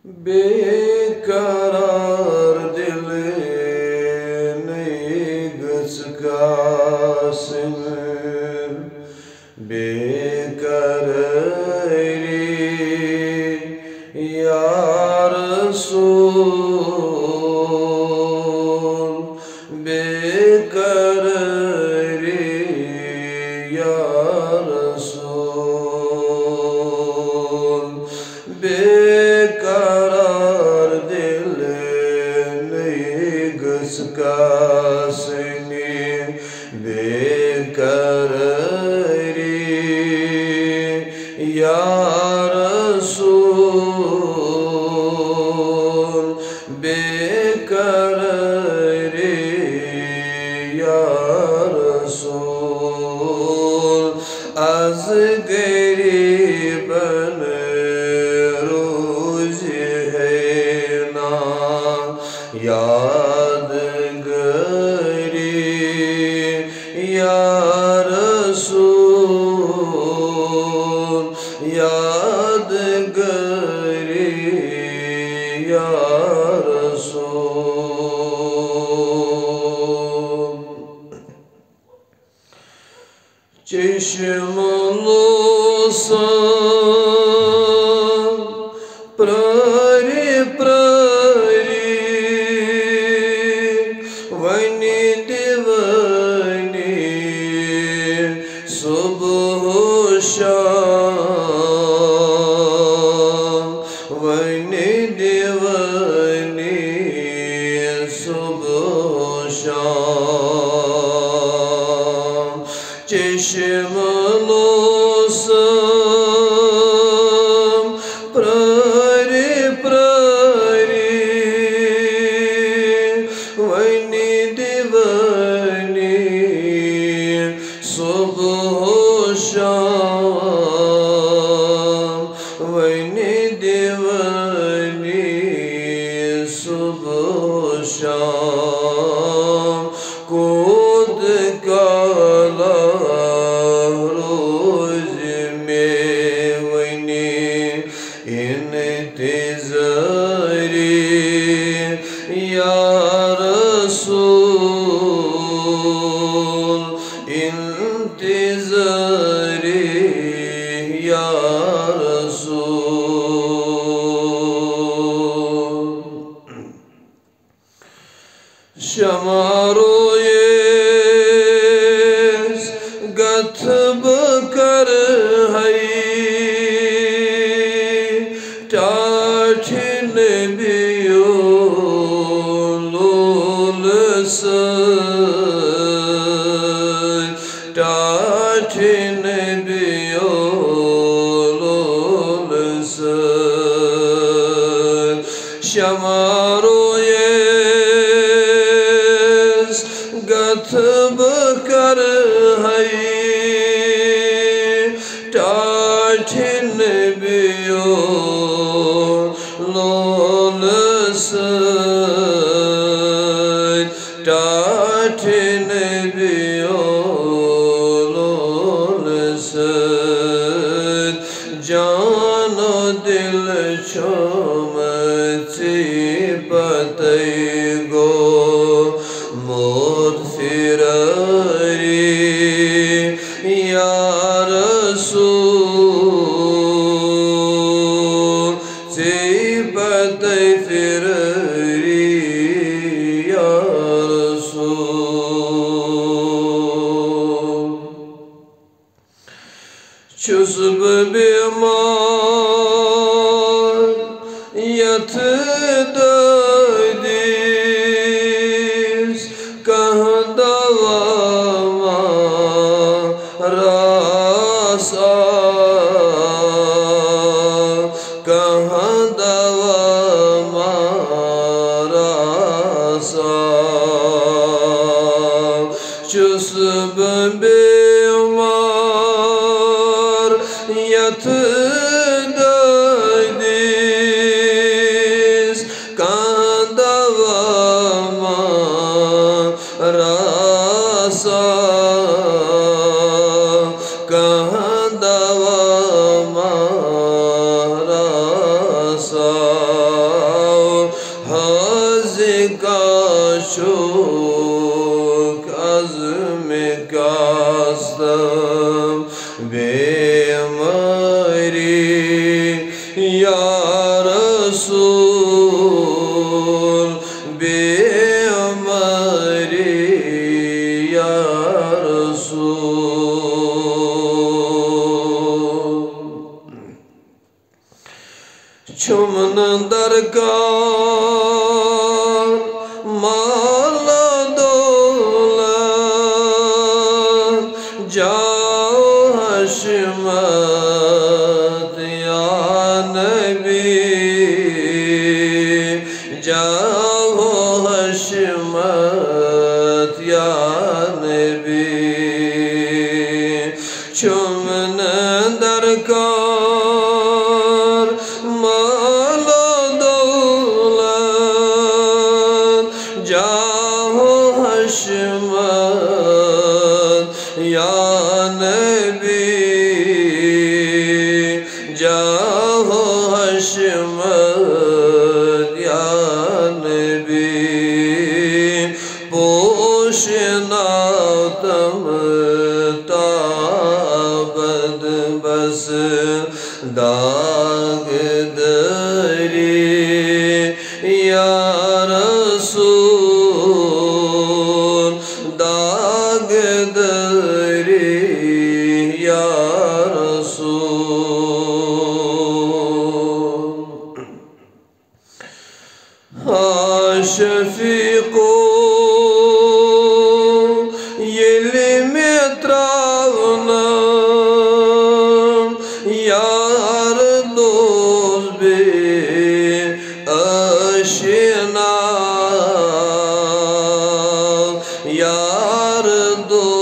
बेकरार दिल नेगस कासिम बेकरारी या रसूल बेकरारी या रसूल बेकरार दिल नेगस कासिनी बेकरारी या रसूल बेकरारी या रसूल az gariban रोज है ना यादगारी या रसूल यादगारी या रसूल चश्मों प्रारी प्रारी वनी दीवानी सुबह शाम वनी दीवानी सुबह शाम चश्मों प्रारी प्रारी वनी दीवानी सुबह शाम वनी दीवानी सुबह शाम कूद काला रोज में वनी इंतज़ारी या रसूल इंतज़ारी या रसूल शमारोयेस गथब कर है टाठिन बियो लोल टाठिन बियो लोल शमारोयेस गथब कर है टाठिन बियो लोल टाठिन बियो लोल जानो दिल छोमती पते गो मोर फिरारी या रसूल से पते फिरारी या रसूल चुस्ब बीमार यथ दर्दिस कहाँ दवा रासा कहाँ दवा रासा चुस्ब बीमार यथ दर्दिस कहाँ या रसूल बेअमरी या रसूल चुमन दरकार माल दौलत जाओ हशमत या नबी जाओ हशमत या नबी चुमन दरकार माल दौलत जाओ हशमत या नबी जाओ हशमत या नबी पोशना तम ताबद बस दाग दरी या रसूल दाग दरी या रसूल शफीको येली मित्रावना यार दोस्त बे अशिना यार दोस्त